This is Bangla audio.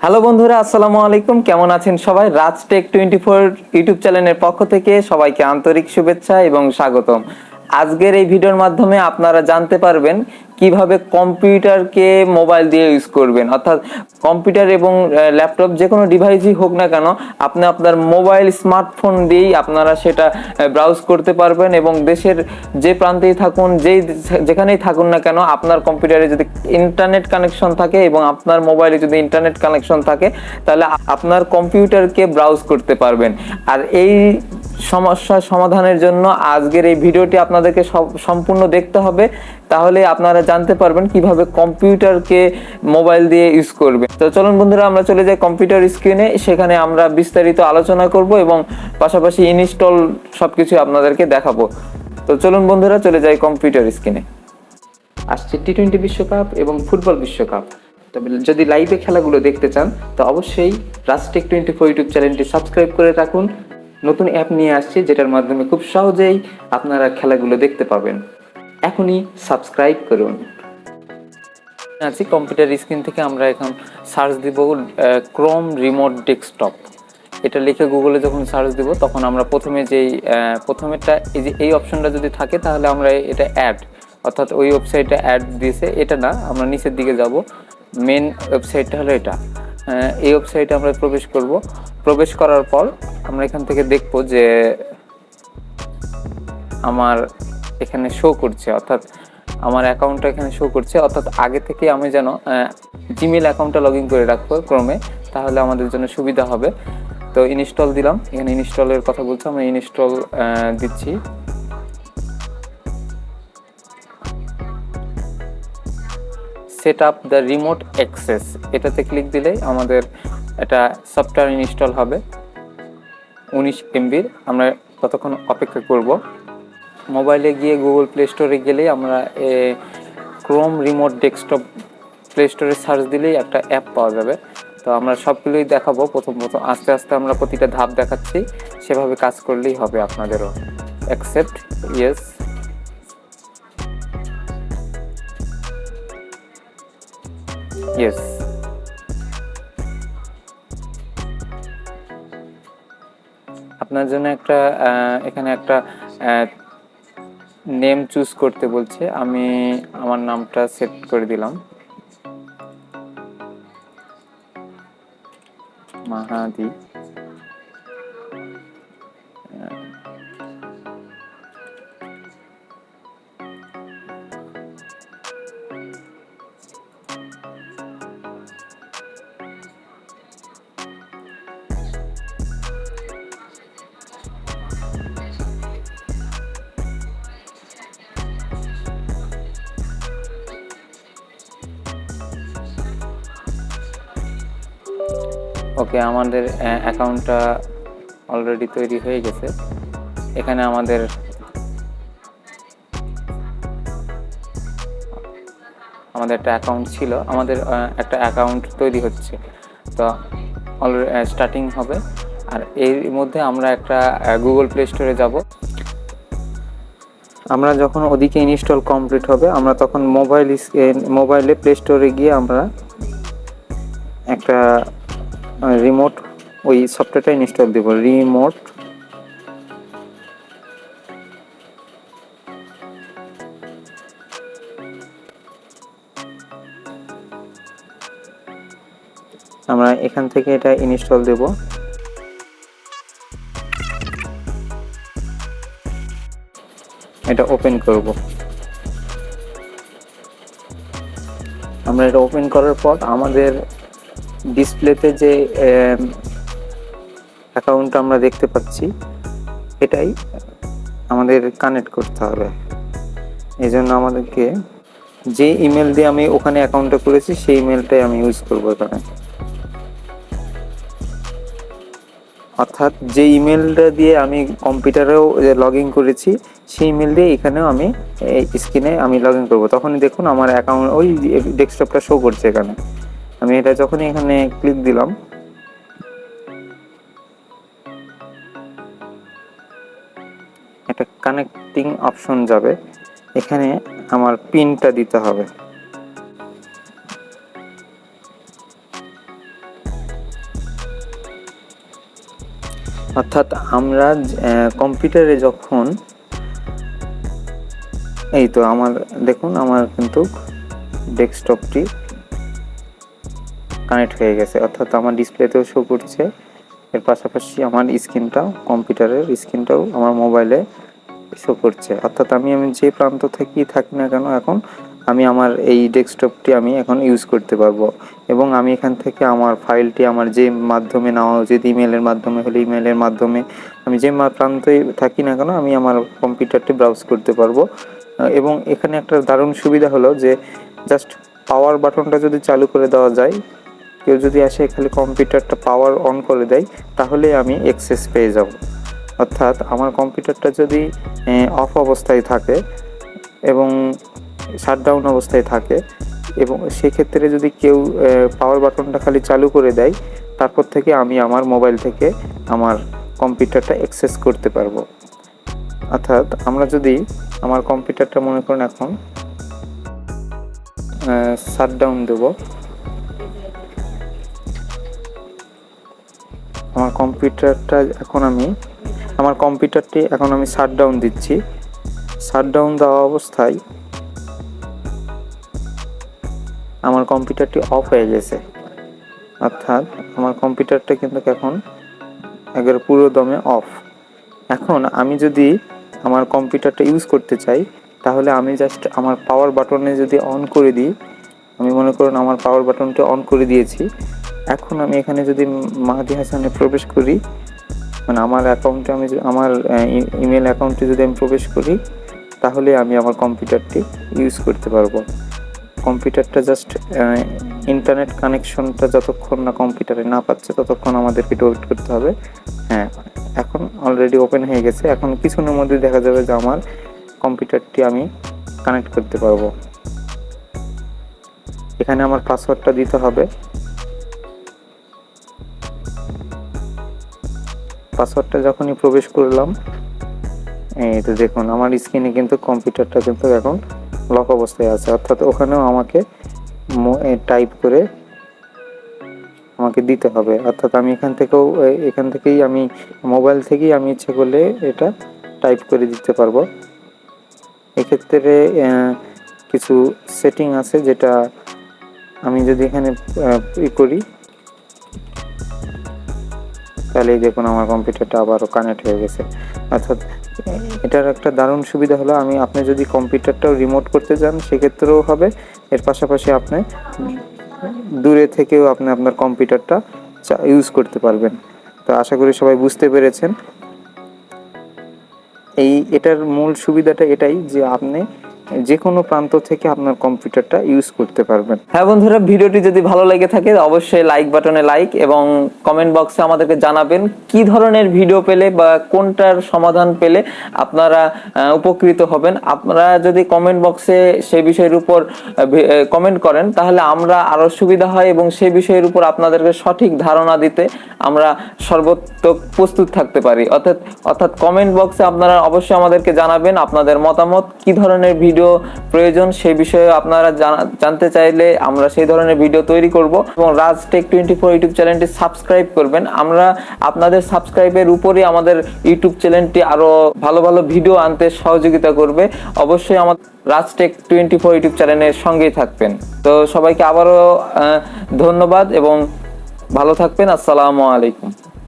হ্যালো বন্ধুরা, আসসালামু আলাইকুম। কেমন আছেন সবাই? রাজটেক 24 ইউটিউব চ্যানেলের পক্ষ থেকে সবাইকে আন্তরিক শুভেচ্ছা এবং স্বাগতম। আজকের এই ভিডিওর মাধ্যমে আপনারা জানতে পারবেন কিভাবে কম্পিউটারকে মোবাইল দিয়ে ইউজ করবেন, অর্থাৎ কম্পিউটার এবং ল্যাপটপ যে কোনো ডিভাইসই হোক না কেন, আপনি আপনার মোবাইল স্মার্টফোন দিয়েই আপনারা সেটা ব্রাউজ করতে পারবেন এবং দেশের যে প্রান্তেই থাকুন, যেখানেই থাকুন না কেন, আপনার কম্পিউটারে যদি ইন্টারনেট কানেকশন থাকে এবং আপনার মোবাইলে যদি ইন্টারনেট কানেকশন থাকে, তাহলে আপনার কম্পিউটারকে ব্রাউজ করতে পারবেন। আর এই সমস্যার সমাধানের জন্য আজকের এই ভিডিওটি আপনাদেরকে সম্পূর্ণ দেখতে হবে, তাহলে আপনারা জানতে পারবেন কিভাবে কম্পিউটারকে মোবাইল দিয়ে ইউজ করবে। তো চলুন বন্ধুরা, আমরা চলে যাই কম্পিউটার স্ক্রিনে। সেখানে আমরা বিস্তারিত আলোচনা করব এবং পাশাপাশি ইনস্টল সবকিছু আপনাদেরকে দেখাবো। তো চলুন বন্ধুরা, চলে যাই কম্পিউটার স্ক্রিনে। আসছে টি-20 বিশ্বকাপ এবং ফুটবল বিশ্বকাপ। তবে যদি লাইভে খেলাগুলো দেখতে চান তো অবশ্যই রাজটেক 24 ইউটিউব চ্যানেলটি সাবস্ক্রাইব করে রাখুন। নতুন অ্যাপ নিয়ে আসছে যেটার মাধ্যমে খুব সহজেই আপনারা খেলাগুলো দেখতে পাবেন। এখনই সাবস্ক্রাইব করুন। আছি কম্পিউটার স্ক্রিন থেকে আমরা এখন সার্চ দিব ক্রোম রিমোট ডেস্কটপ। এটা লিখে গুগলে যখন সার্চ দিব তখন আমরা প্রথমেরটা এই অপশনটা যদি থাকে তাহলে আমরা এটা অ্যাড, অর্থাৎ ওই ওয়েবসাইটে অ্যাড দিয়েছে এটা না, আমরা নিচের দিকে যাব। মেন ওয়েবসাইটটা হলো এটা। এই ওয়েবসাইটে আমরা প্রবেশ করার পর আমরা এখান থেকে দেখব যে আমার এখানে শো করছে, অর্থাৎ আমার অ্যাকাউন্টটা এখানে শো করছে, অর্থাৎ আগে থেকে আমি যেন জিমেল অ্যাকাউন্টটা লগ ইন করে রাখবো ক্রমে, তাহলে আমাদের জন্য সুবিধা হবে। তো ইনস্টল দিলাম, এখানে ইনস্টলের কথা বলছে, আমরা ইনস্টল দিচ্ছি। Set up the remote access, এটাতে ক্লিক দিলেই আমাদের এটা সফটওয়্যার ইনস্টল হবে 19 MB। আমরা ততক্ষণ অপেক্ষা করব। মোবাইলে গিয়ে গুগল প্লে স্টোরে গেলেই আমরা ক্রোম রিমোট ডেস্কটপ প্লে স্টোরে সার্চ দিলেই একটা অ্যাপ পাওয়া যাবে। তো আমরা সবগুলোই দেখাবো প্রথম আস্তে আস্তে আমরা প্রতিটা ধাপ দেখাচ্ছি, সেভাবে কাজ করলেই হবে আপনাদেরও। Accept, yes, yes. আপনার জন্য এখানে একটা নেম চুজ করতে বলছে, আমি আমার নামটা সেট করে দিলাম মাহাদি। ওকে, আমাদের অ্যাকাউন্টটা অলরেডি তৈরি হয়ে গেছে। এখানে আমাদের একটা অ্যাকাউন্ট ছিল, আমাদের একটা অ্যাকাউন্ট তৈরি হচ্ছে, তো অলরেডি স্টার্টিং হবে। আর এর মধ্যে আমরা একটা গুগল প্লে স্টোরে যাব। আমরা যখন ওদিকে ইনস্টল কমপ্লিট হবে, আমরা তখন মোবাইলে প্লে স্টোরে গিয়ে আমরা একটা রিমোট ওই সফটওয়্যারটা ইনস্টল দেব, রিমোট আমরা এখান থেকে এটা ইনস্টল দেব। এটা ওপেন করব। আমরা এটা ওপেন করার পর আমাদের ডিসপ্লেতে যে অ্যাকাউন্টটা আমরা দেখতে পাচ্ছি এটাই আমাদের কানেক্ট করতে হবে। এই জন্য আমাদেরকে যে ইমেল দিয়ে আমি ওখানে অ্যাকাউন্টটা করেছি সেই ইমেলটাই আমি ইউজ করবো এখানে, অর্থাৎ যে ইমেলটা দিয়ে আমি কম্পিউটারেও লগ ইন করেছি সেই ইমেল দিয়ে এখানেও আমি স্ক্রিনে আমি লগ ইন করবো। তখনই দেখুন আমার অ্যাকাউন্ট ওই ডেস্কটপটা শো করছে এখানে। আমি এটা যখনই এখানে ক্লিক দিলাম, একটা কানেক্টিং অপশন যাবে, এখানে আমার পিনটা দিতে হবে। অর্থাৎ আমরা কম্পিউটারে যখন এই তো আমার দেখুন আমার কিন্তু ডেস্কটপটি কানেক্ট হয়ে গেছে, অর্থাৎ আমার ডিসপ্লেতেও শো করছে, এর পাশাপাশি আমার স্ক্রিনটাও, কম্পিউটারের স্ক্রিনটাও আমার মোবাইলে শো করছে। অর্থাৎ আমি যে প্রান্ত থেকেই থাকি না কেন, এখন আমি আমার এই ডেস্কটপটি আমি এখন ইউজ করতে পারবো, এবং আমি এখান থেকে আমার ফাইলটি আমার যে মাধ্যমে নেওয়া উচিত, ইমেলের মাধ্যমে হলে ইমেলের মাধ্যমে, আমি যে প্রান্তে থাকি না কেন আমি আমার কম্পিউটারটি ব্রাউজ করতে পারবো। এবং এখানে একটা দারুণ সুবিধা হলো যে জাস্ট পাওয়ার বাটনটা যদি চালু করে দেওয়া যায়, কেউ যদি আসে খালি কম্পিউটারটা পাওয়ার অন করে দেয়, তাহলে আমি অ্যাক্সেস পেয়ে যাব। অর্থাৎ আমার কম্পিউটারটা যদি অফ অবস্থায় থাকে এবং শাটডাউন অবস্থায় থাকে, এবং সেক্ষেত্রে যদি কেউ পাওয়ার বাটনটা খালি চালু করে দেয়, তারপর থেকে আমি আমার মোবাইল থেকে আমার কম্পিউটারটা অ্যাক্সেস করতে পারবো। অর্থাৎ আমরা যদি আমার কম্পিউটারটা মনে করেন এখন শাটডাউন দেব, আমার কম্পিউটারটি এখন আমি শাটডাউন দিচ্ছি। শাটডাউন দেওয়া অবস্থায় আমার কম্পিউটারটি অফ হয়ে গেছে, অর্থাৎ আমার কম্পিউটারটা কিন্তু এখন একবারে পুরো দমে অফ। এখন আমি যদি আমার কম্পিউটারটা ইউজ করতে চাই, তাহলে আমি জাস্ট আমার পাওয়ার বাটনে যদি অন করে দিই, আমি মনে করুন আমার পাওয়ার বাটনটা অন করে দিয়েছি, এখন আমি এখানে যদি মাহাদি হাসানে প্রবেশ করি, মানে আমার অ্যাকাউন্টে আমি আমার ইমেল অ্যাকাউন্টে যদি আমি প্রবেশ করি, তাহলে আমি আমার কম্পিউটারটি ইউজ করতে পারবো। কম্পিউটারটা জাস্ট ইন্টারনেট কানেকশনটা যতক্ষণ না কম্পিউটারে না পাচ্ছে, ততক্ষণ আমাদেরকে ওয়েট করতে হবে। হ্যাঁ, এখন অলরেডি ওপেন হয়ে গেছে। এখন কিছুক্ষণের মধ্যে দেখা যাবে যে আমার কম্পিউটারটি আমি কানেক্ট করতে পারবো। এখানে আমার পাসওয়ার্ডটা দিতে হবে। পাসওয়ার্ডটা যখনই প্রবেশ করলাম, এই তো দেখুন আমার স্ক্রিনে কিন্তু কম্পিউটারটা কিন্তু এখন লক অবস্থায় আছে, অর্থাৎ ওখানেও আমাকে টাইপ করে আমাকে দিতে হবে। অর্থাৎ আমি এখান থেকেই আমি মোবাইল থেকেই আমি ইচ্ছে করলে এটা টাইপ করে দিতে পারবো। এক্ষেত্রে কিছু সেটিং আছে, যেটা আমি যদি এখানে করি, তাহলেই দেখুন আমার কম্পিউটারটা আবারও কানেক্ট হয়ে গেছে। অর্থাৎ এটার একটা দারুণ সুবিধা হলো, আপনি যদি কম্পিউটারটাও রিমোট করতে চান সেক্ষেত্রেও হবে, এর পাশাপাশি আপনি দূরে থেকেও আপনি আপনার কম্পিউটারটা ইউজ করতে পারবেন। তো আশা করি সবাই বুঝতে পেরেছেন। এটার মূল সুবিধাটা এটাই যে আপনি যে কোনো প্রান্ত থেকে আপনার কম্পিউটারটা ইউজ করতে পারবেন। হ্যাঁ বন্ধুরা, ভিডিওটি যদি ভালো লেগে থাকে অবশ্যই লাইক বাটনে লাইক এবং কমেন্ট বক্সে আমাদেরকে জানাবেন কি ধরনের ভিডিও পেলে বা কোনটার সমাধান পেলে আপনারা উপকৃত হবেন। আপনারা যদি কমেন্ট বক্সে সেই বিষয়ের উপর কমেন্ট করেন, তাহলে আমরা আরো সুবিধা হয় এবং সেই বিষয়ের উপর আপনাদেরকে সঠিক ধারণা দিতে আমরা সর্বোত্তক প্রস্তুত থাকতে পারি। অর্থাৎ কমেন্ট বক্সে আপনারা অবশ্যই আমাদেরকে জানাবেন আপনাদের মতামত, কি ধরনের ভিডিও প্রয়োজন সেই বিষয়ে আপনারা জানতে চাইলে আমরা সেই ধরনের ভিডিও তৈরি করব। এবং রাজ টেক 24 ইউটিউব চ্যানেলটি সাবস্ক্রাইব করবেন। আমরা আপনাদের সাবস্ক্রাইবের উপরই আমাদের ইউটিউব চ্যানেলটি আরো ভালো ভালো ভিডিও আনতে সহযোগিতা করবে। অবশ্যই আমাদের রাজ টেক 24 ইউটিউব চ্যানেলের সঙ্গেই থাকবেন। তো সবাইকে আবারও ধন্যবাদ এবং ভালো থাকবেন। আসসালামু আলাইকুম।